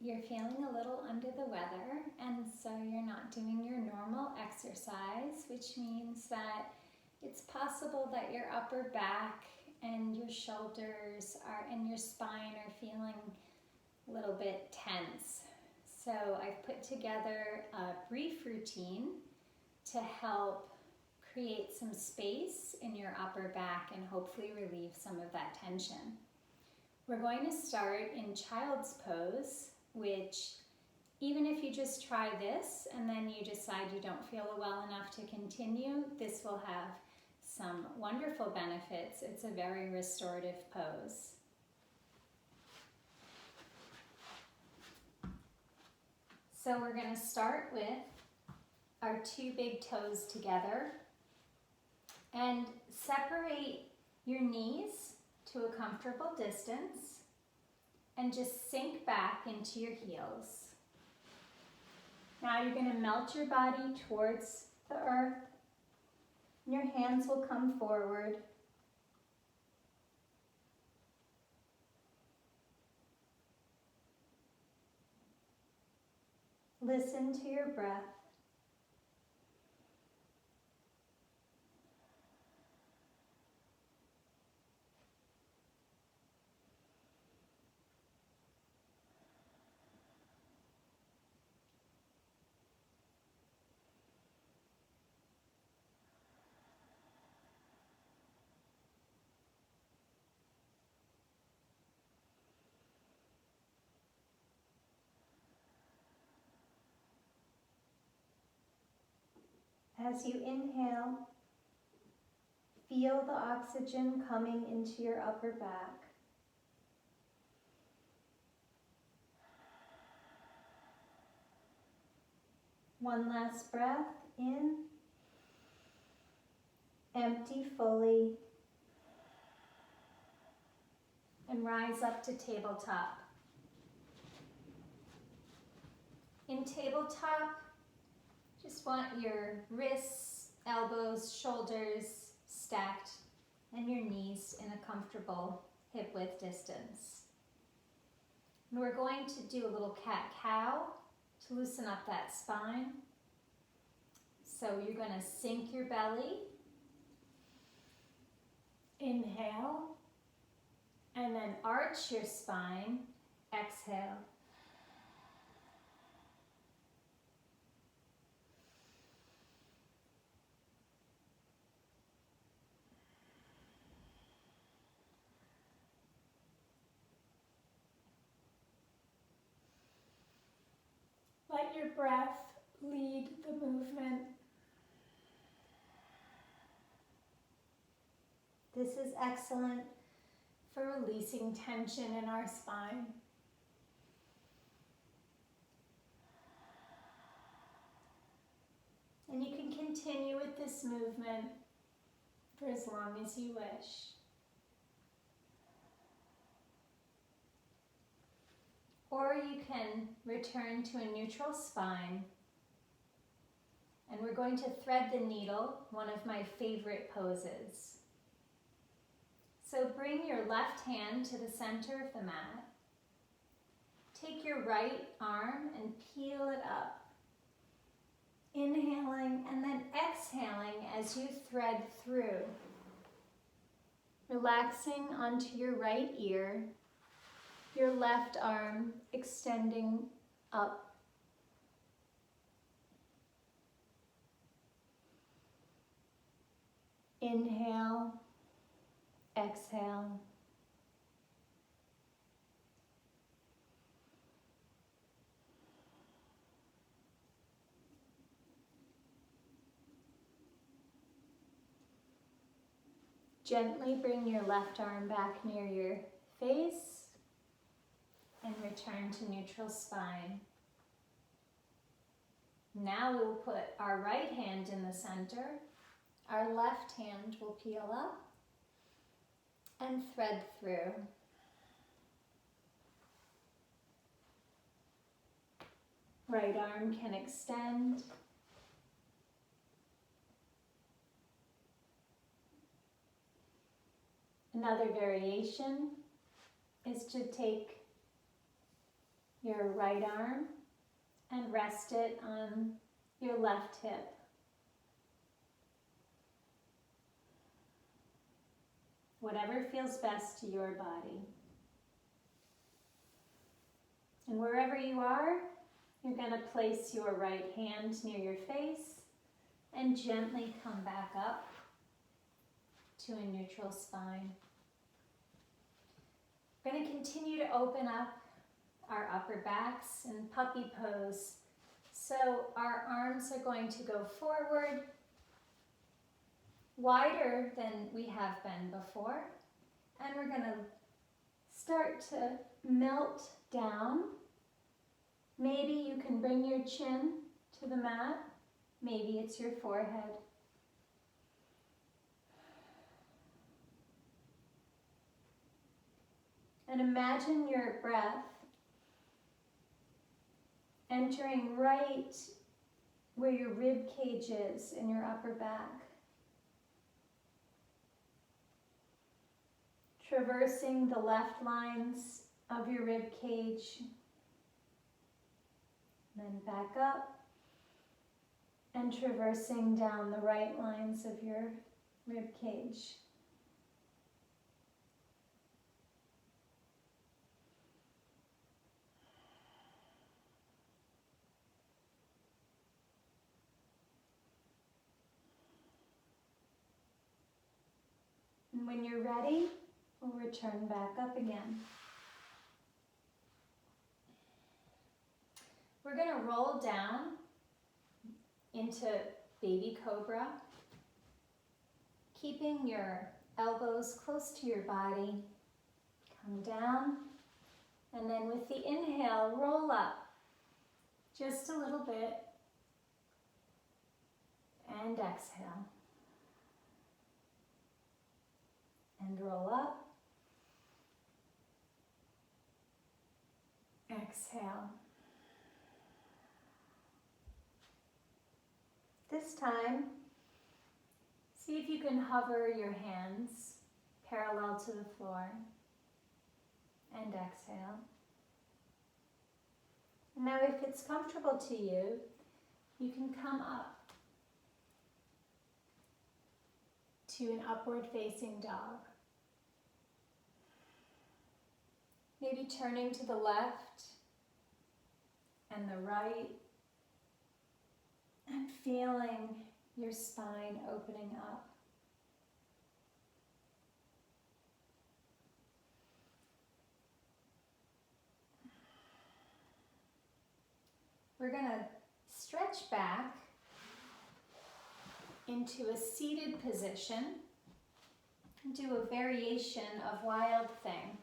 you're feeling a little under the weather, and so you're not doing your normal exercise, which means that it's possible that your upper back and your shoulders and your spine are feeling a little bit tense. So I've put together a brief routine to help create some space in your upper back and hopefully relieve some of that tension. We're going to start in child's pose, which even if you just try this and then you decide you don't feel well enough to continue, this will have some wonderful benefits. It's a very restorative pose. So we're going to start with our two big toes together and separate your knees to a comfortable distance and just sink back into your heels. Now you're going to melt your body towards the earth. Your hands will come forward. Listen to your breath. As you inhale, feel the oxygen coming into your upper back. One last breath in, empty fully, and rise up to tabletop. In tabletop, just want your wrists, elbows, shoulders stacked, and your knees in a comfortable hip-width distance. And we're going to do a little cat-cow to loosen up that spine. So you're going to sink your belly, inhale, and then arch your spine, exhale. Let your breath lead the movement. This is excellent for releasing tension in our spine. And you can continue with this movement for as long as you wish. Or you can return to a neutral spine. And we're going to thread the needle, one of my favorite poses. So bring your left hand to the center of the mat. Take your right arm and peel it up. Inhaling and then exhaling as you thread through. Relaxing onto your right ear. Your left arm extending up. Inhale, exhale. Gently bring your left arm back near your face. And return to neutral spine. Now we'll put our right hand in the center. Our left hand will peel up and thread through. Right arm can extend. Another variation is to take your right arm and rest it on your left hip. Whatever feels best to your body. And wherever you are, you're going to place your right hand near your face and gently come back up to a neutral spine. We're going to continue to open up our upper backs in puppy pose. So our arms are going to go forward, wider than we have been before. And we're going to start to melt down. Maybe you can bring your chin to the mat. Maybe it's your forehead. And imagine your breath entering right where your rib cage is in your upper back. Traversing the left lines of your rib cage. Then back up and traversing down the right lines of your rib cage. And when you're ready, we'll return back up again. We're going to roll down into baby cobra, keeping your elbows close to your body. Come down, and then with the inhale, roll up just a little bit, and exhale. And roll up, exhale. This time, see if you can hover your hands parallel to the floor, and exhale. Now if it's comfortable to you, you can come up to an upward facing dog. Maybe turning to the left and the right and feeling your spine opening up. We're going to stretch back into a seated position and do a variation of Wild Thing.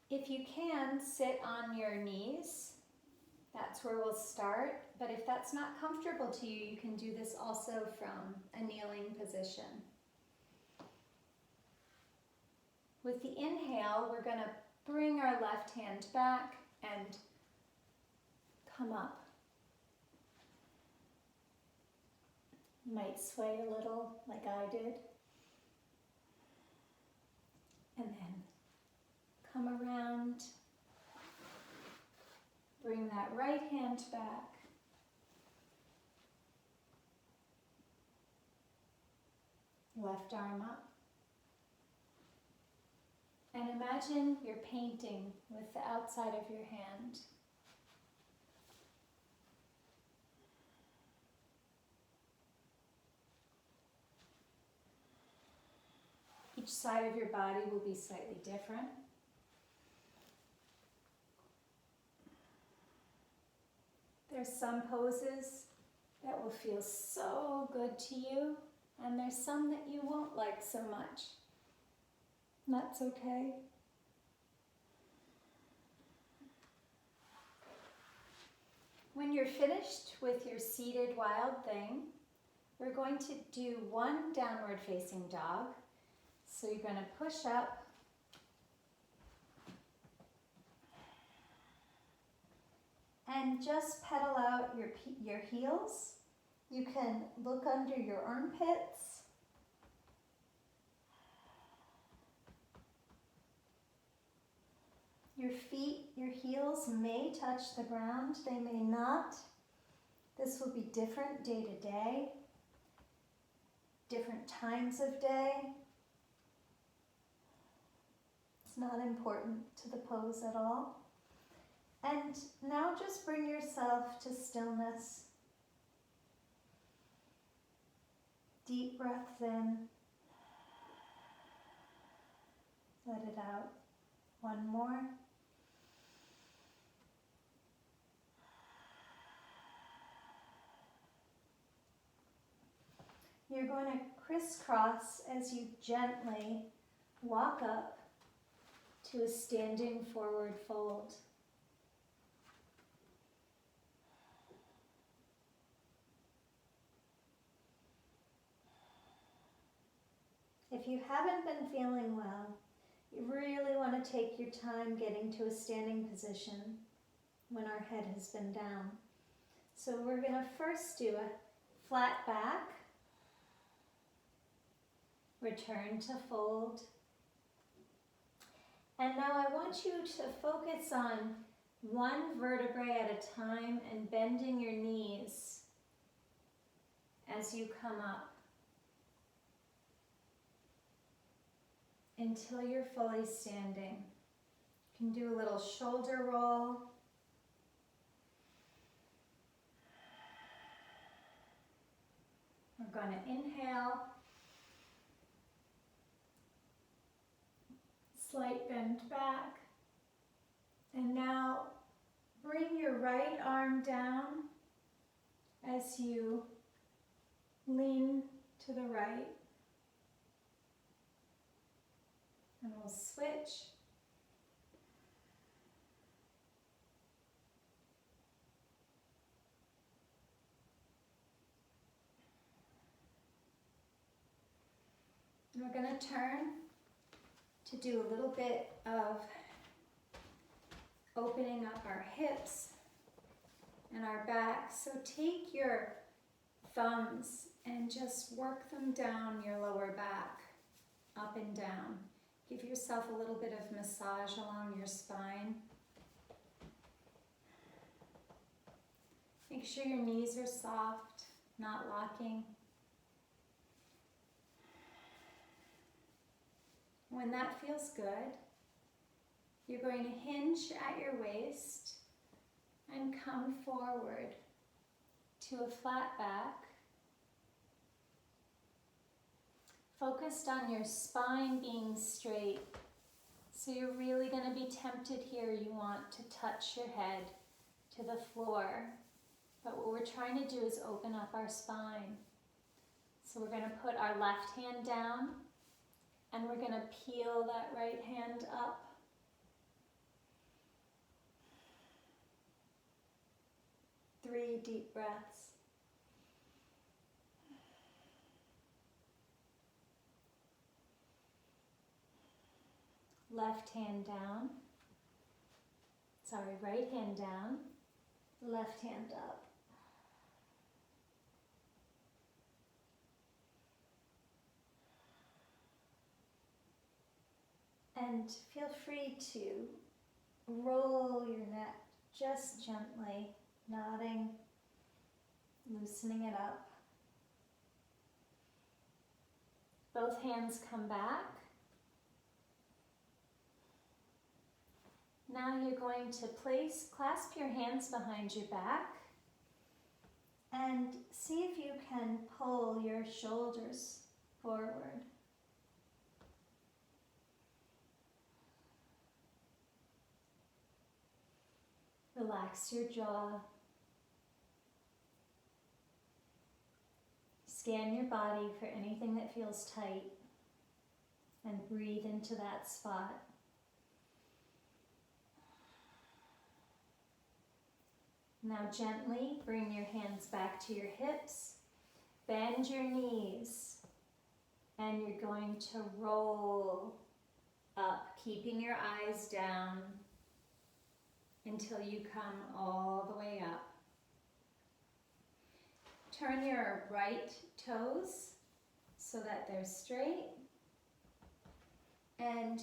If you can, sit on your knees. That's where we'll start. But if that's not comfortable to you, you can do this also from a kneeling position. With the inhale, we're going to bring our left hand back and come up. You might sway a little like I did. And then come around. Bring that right hand back. Left arm up. And imagine you're painting with the outside of your hand. Each side of your body will be slightly different. There's some poses that will feel so good to you, and there's some that you won't like so much. And that's okay. When you're finished with your seated Wild Thing, we're going to do one downward facing dog. So you're going to push up, and just pedal out your heels. You can look under your armpits. Your feet, Your heels may touch the ground, they may not. This will be different day to day, different times of day. It's not important to the pose at all. And now just bring yourself to stillness. Deep breaths in. Let it out. One more. You're going to crisscross as you gently walk up to a standing forward fold. If you haven't been feeling well, you really want to take your time getting to a standing position when our head has been down. So we're going to first do a flat back, return to fold. And now I want you to focus on one vertebrae at a time and bending your knees as you come up until you're fully standing. You can do a little shoulder roll. We're going to inhale. Slight bend back. And now bring your right arm down as you lean to the right. And we'll switch. And we're going to turn to do a little bit of opening up our hips and our back. So take your thumbs and just work them down your lower back, up and down. Give yourself a little bit of massage along your spine. Make sure your knees are soft, not locking. When that feels good, you're going to hinge at your waist and come forward to a flat back. Focused on your spine being straight. So you're really going to be tempted here. You want to touch your head to the floor. But what we're trying to do is open up our spine. So we're going to put our left hand down and we're going to peel that right hand up. Three deep breaths. Left hand down. Sorry, right hand down. Left hand up. And feel free to roll your neck just gently, nodding, loosening it up. Both hands come back. Now you're going to clasp your hands behind your back and see if you can pull your shoulders forward. Relax your jaw. Scan your body for anything that feels tight and breathe into that spot. Now gently bring your hands back to your hips, bend your knees, and you're going to roll up, keeping your eyes down until you come all the way up. Turn your right toes so that they're straight, and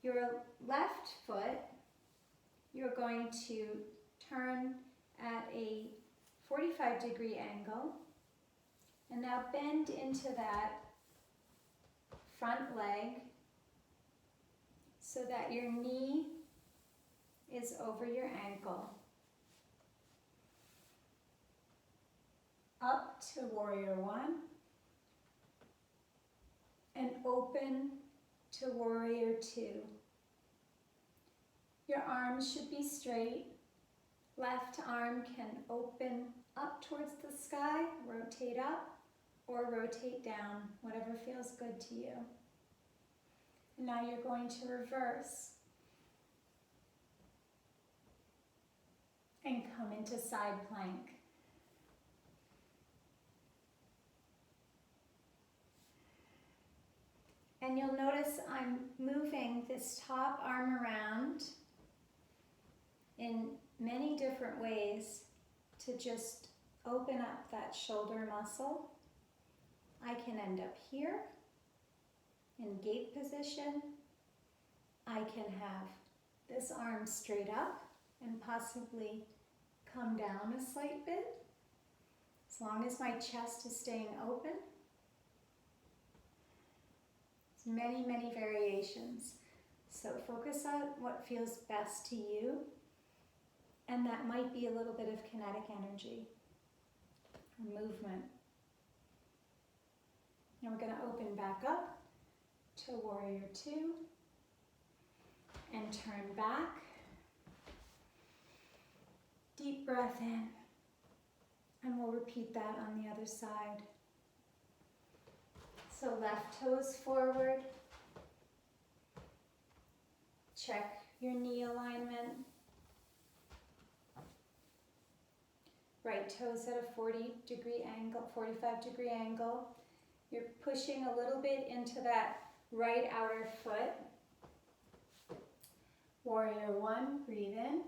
your left foot you're going to turn at a 45-degree angle. And now bend into that front leg so that your knee is over your ankle. Up to warrior one. And open to warrior two. Your arms should be straight. Left arm can open up towards the sky, rotate up, or rotate down, whatever feels good to you. And now you're going to reverse and come into side plank. And you'll notice I'm moving this top arm around in many different ways to just open up that shoulder muscle. I can end up here in gate position. I can have this arm straight up and possibly come down a slight bit, as long as my chest is staying open. There's many, many variations. So focus on what feels best to you, and that might be a little bit of kinetic energy or movement. Now we're going to open back up to warrior two and turn back. Deep breath in, and we'll repeat that on the other side. So left toes forward. Check your knee alignment. Right toes at a 40-degree angle, 45-degree angle. You're pushing a little bit into that right outer foot. Warrior one, breathe in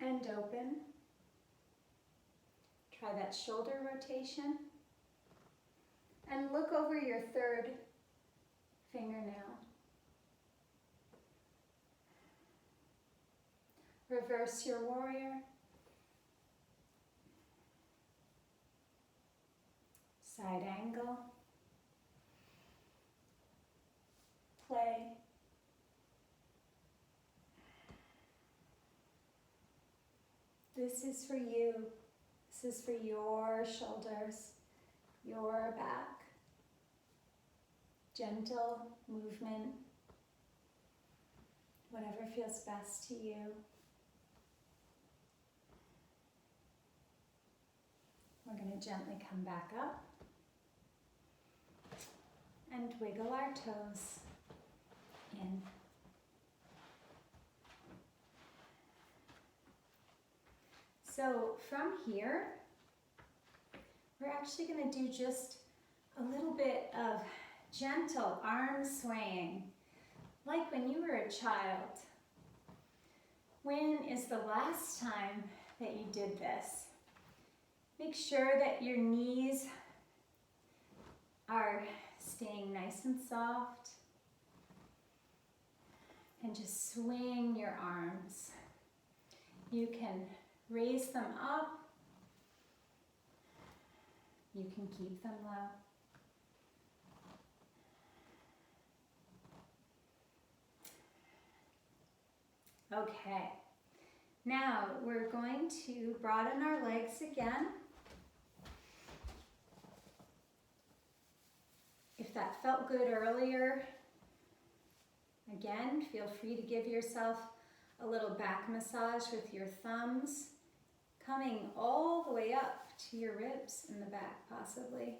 and open. Try that shoulder rotation. And look over your third fingernail. Reverse your warrior. Side angle. Play. This is for you. This is for your shoulders, your back. Gentle movement, whatever feels best to you. We're going to gently come back up and wiggle our toes in. So from here, we're actually going to do just a little bit of gentle arm swaying, like when you were a child. When is the last time that you did this? Make sure that your knees are staying nice and soft, and just swing your arms. You can raise them up. You can keep them low. Okay, now we're going to broaden our legs again. If that felt good earlier, again, feel free to give yourself a little back massage with your thumbs, coming all the way up to your ribs in the back, possibly.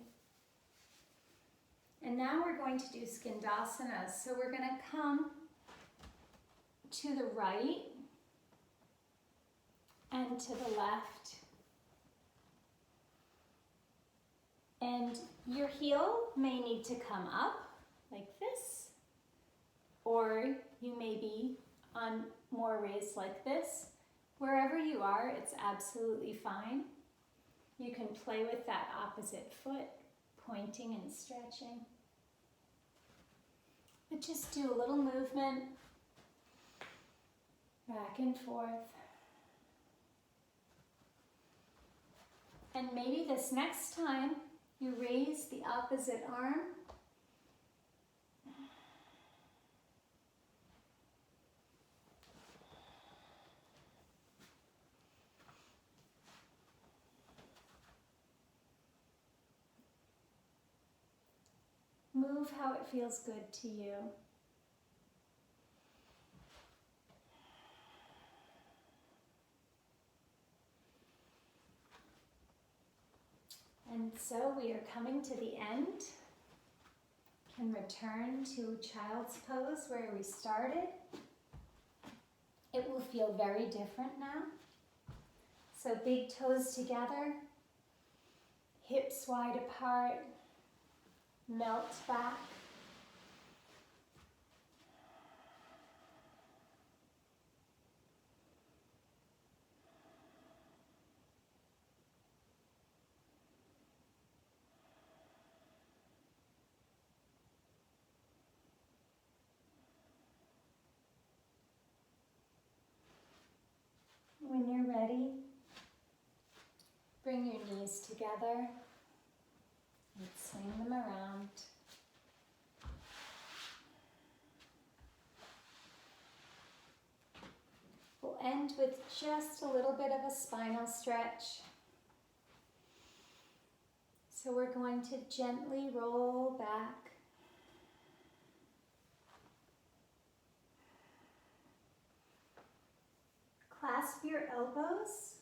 And now we're going to do skandasana. So we're going to come to the right and to the left. And your heel may need to come up like this, or you may be on more raised like this. Wherever you are, it's absolutely fine. You can play with that opposite foot, pointing and stretching. But just do a little movement back and forth. And maybe this next time you raise the opposite arm. Move how it feels good to you. And so we are coming to the end. Can return to child's pose where we started. It will feel very different now. So big toes together, hips wide apart, melt back. When you're ready, bring your knees together and swing them around. We'll end with just a little bit of a spinal stretch. So we're going to gently roll back. Clasp your elbows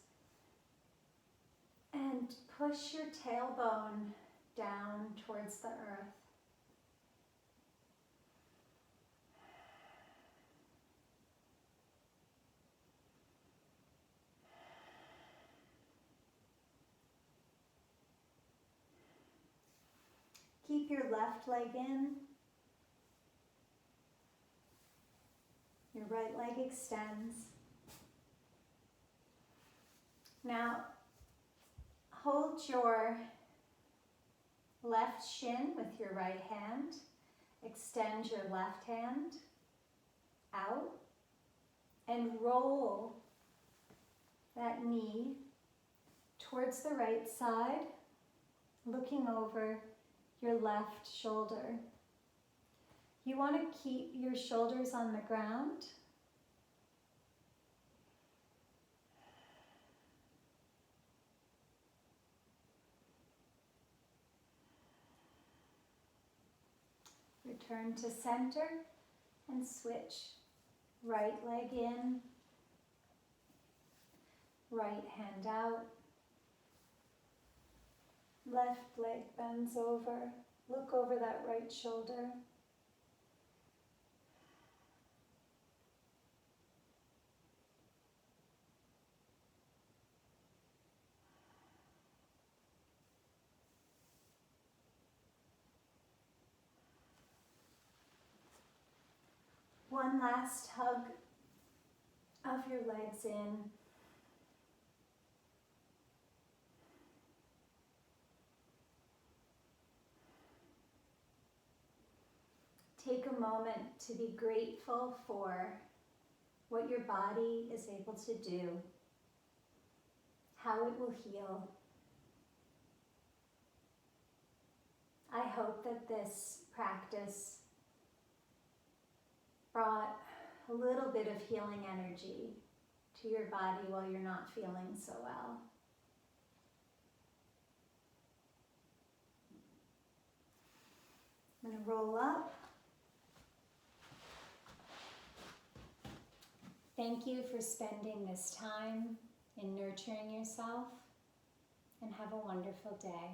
and push your tailbone down towards the earth. Keep your left leg in. Your right leg extends. Now, hold your left shin with your right hand. Extend your left hand out and roll that knee towards the right side, looking over your left shoulder. You want to keep your shoulders on the ground. Return to center and switch. Right leg in, right hand out. Left leg bends over. Look over that right shoulder. One last hug of your legs in. Take a moment to be grateful for what your body is able to do, how it will heal. I hope that this practice brought a little bit of healing energy to your body while you're not feeling so well. I'm going to roll up. Thank you for spending this time in nurturing yourself, and have a wonderful day.